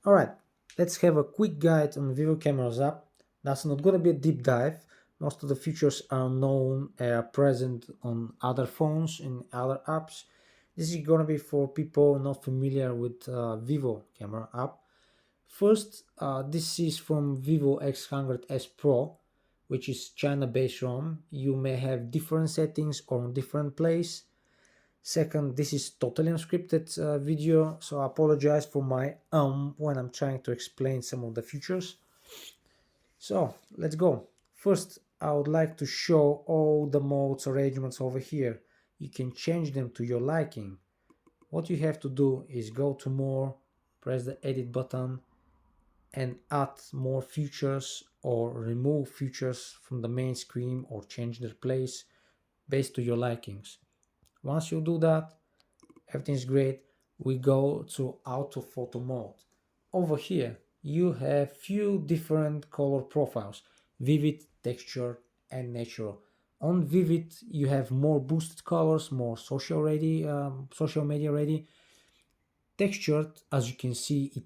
Alright, let's have a quick guide on Vivo Cameras app. That's not gonna be a deep dive. Most of the features are known, present on other phones and other apps. This is gonna be for people not familiar with Vivo camera app. First, this is from Vivo X100S Pro, which is China-based ROM. You may have different settings on different place. Second, this is totally unscripted video, so I apologize for my when I'm trying to explain some of the features. So let's go. First, I would like to show all the modes arrangements over here. You can change them to your liking. What you have to do is go to more, press the edit button, and add more features or remove features from the main screen or change their place based to your likings. Once you do that, everything's great. We go to auto photo mode. Over here you have few different color profiles: vivid, textured, and natural. On vivid you have more boosted colors, more social media ready. Textured, as you can see, it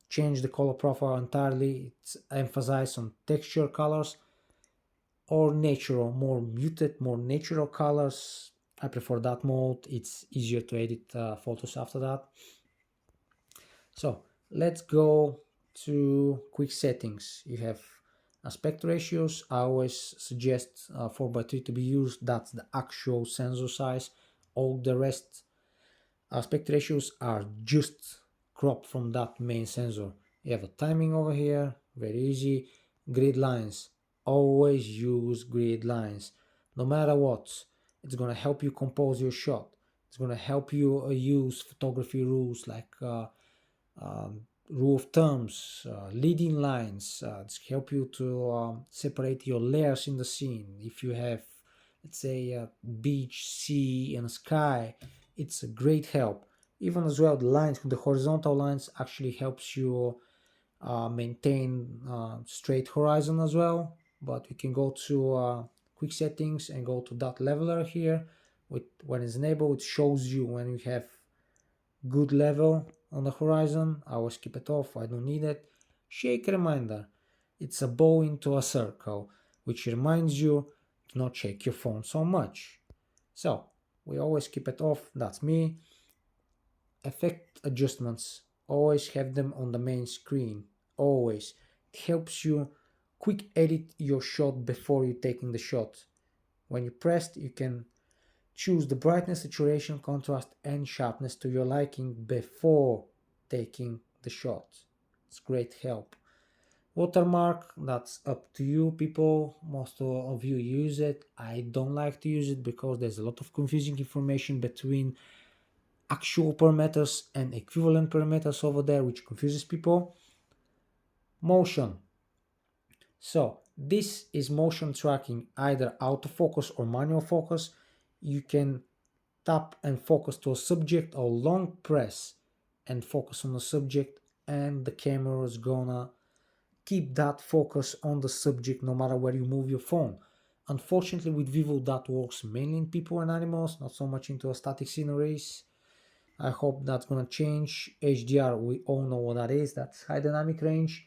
changed the color profile entirely. It's emphasized on texture colors. Or natural, more muted, more natural colors. I prefer that mode. It's easier to edit photos after that. So let's go to quick settings. You have aspect ratios. I always suggest 4:3 to be used. That's the actual sensor size. All the rest aspect ratios are just cropped from that main sensor. You have a timing over here, very easy. Grid lines, always use grid lines, no matter what. It's gonna help you compose your shot. It's gonna help you use photography rules like rule of thumbs, leading lines. It's help you to separate your layers in the scene. If you have, let's say, a beach, sea, and sky, it's a great help. Even as well, the lines, the horizontal lines, actually helps you maintain straight horizon as well. But we can go to quick settings and go to dot leveler here. With when it's enabled, it shows you when you have good level on the horizon. I always keep it off, I don't need it. Shake reminder, it's a bow into a circle, which reminds you to not shake your phone so much. So we always keep it off, that's me. Effect adjustments, always have them on the main screen, always. It helps you quick edit your shot before you taking the shot. When you pressed, you can choose the brightness, saturation, contrast, and sharpness to your liking before taking the shot. It's great help. Watermark, that's up to you people. Most of you use it. I don't like to use it because there's a lot of confusing information between actual parameters and equivalent parameters over there, which confuses people. Motion. So this is motion tracking, either autofocus or manual focus. You can tap and focus to a subject or long press and focus on the subject, and the camera is gonna keep that focus on the subject no matter where you move your phone. Unfortunately with Vivo that works mainly in people and animals, not so much into static sceneries. I hope that's gonna change. HDR, we all know what that is. That's high dynamic range.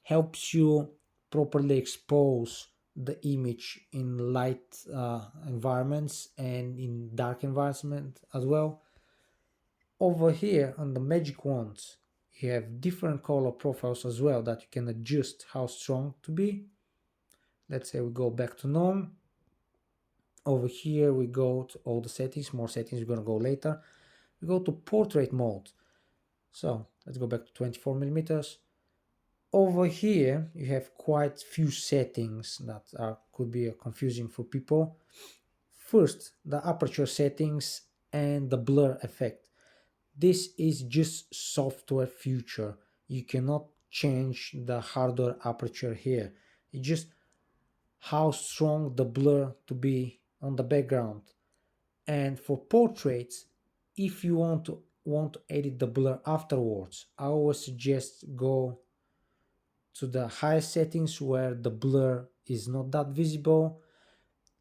Helps you properly expose the image in light environments and in dark environment as well. Over here on the magic wands, you have different color profiles as well that you can adjust how strong to be. Let's say we go back to norm. Over here we go to all the settings, more settings we're gonna go later. We go to portrait mode. So let's go back to 24 millimeters. Over here you have quite few settings that could be confusing for people. First, the aperture settings and the blur effect. This is just software feature. You cannot change the hardware aperture here. It's just how strong the blur to be on the background. And for portraits, if you want to edit the blur afterwards, I always suggest go to the highest settings where the blur is not that visible.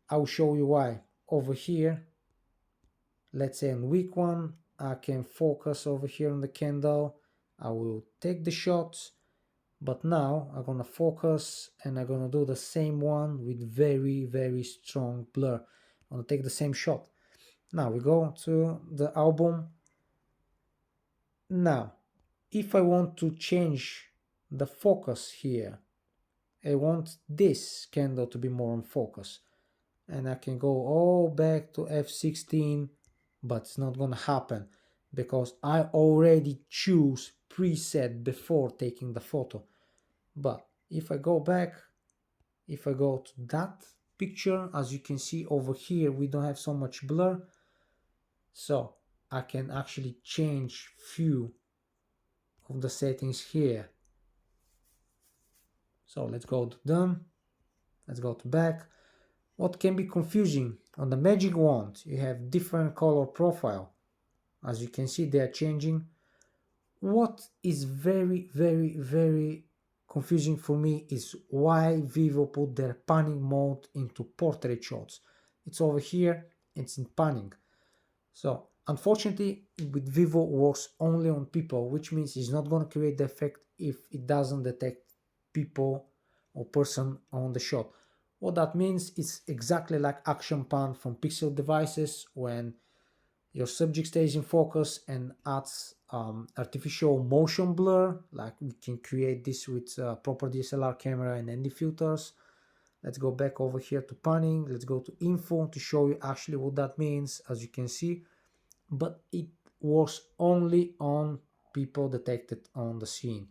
I'll show you why. Over here, let's say on weak one, I can focus over here on the candle. I will take the shot, but now I'm gonna focus and I'm gonna do the same one with very strong blur. I'm gonna take the same shot. Now we go to the album. Now if I want to change the focus here, I want this candle to be more on focus, and I can go all back to F16, but it's not gonna happen because I already choose preset before taking the photo. But if I go back, if I go to that picture, as you can see over here, we don't have so much blur, so I can actually change few of the settings here. So let's go to done, let's go to back. What can be confusing, on the magic wand you have different color profile, as you can see they are changing. What is very confusing for me is why Vivo put their panning mode into portrait shots. It's over here, it's in panning. So unfortunately with Vivo works only on people, which means it's not going to create the effect if it doesn't detect people or person on the shot. What that means is exactly like action pan from Pixel devices when your subject stays in focus and adds artificial motion blur, like we can create this with proper DSLR camera and ND filters. Let's go back over here to panning. Let's go to info to show you actually what that means, as you can see. But it works only on people detected on the scene.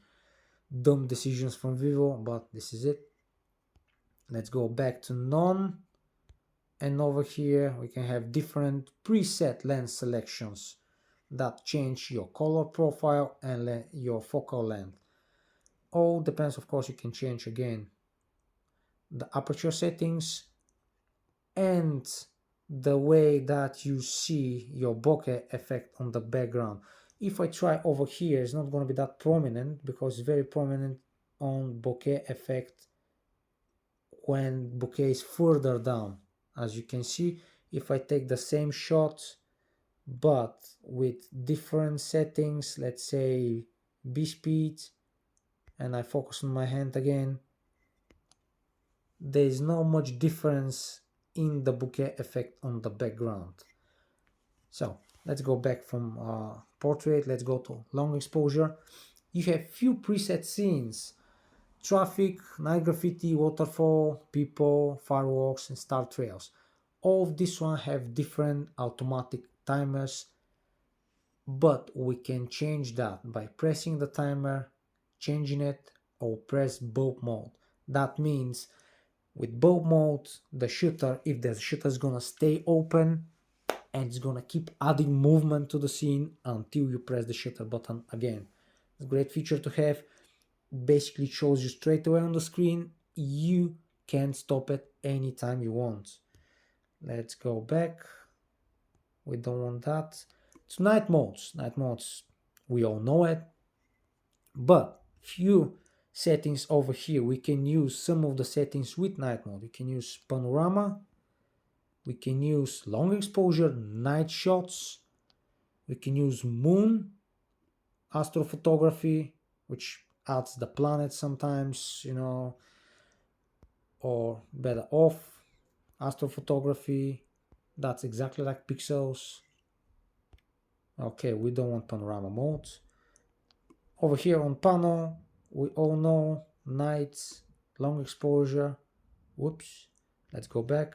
Dumb decisions from Vivo, but this is it. Let's go back to none, and over here we can have different preset lens selections that change your color profile and your focal length. All depends, of course. You can change again the aperture settings and the way that you see your bokeh effect on the background. If I try over here, it's not going to be that prominent because it's very prominent on bokeh effect when bokeh is further down. As you can see, if I take the same shot but with different settings, let's say B speed, and I focus on my hand again, there is not much difference in the bokeh effect on the background. So let's go back from portrait, let's go to long exposure. You have few preset scenes: traffic, night graffiti, waterfall, people, fireworks, and star trails. All of this one have different automatic timers, but we can change that by pressing the timer, changing it, or press bulb mode. That means with bulb mode, the shutter, if the shutter is gonna stay open and it's gonna keep adding movement to the scene until you press the shutter button again. It's a great feature to have. Basically shows you straight away on the screen. You can stop it anytime you want. Let's go back. We don't want that. It's night modes. Night modes, we all know it, but few settings over here. We can use some of the settings with night mode. We can use panorama, we can use long exposure, night shots, we can use moon astrophotography, which adds the planet sometimes, you know, or better off astrophotography. That's exactly like pixels. Okay, we don't want panorama mode. Over here on panel, we all know nights, long exposure. Whoops, let's go back.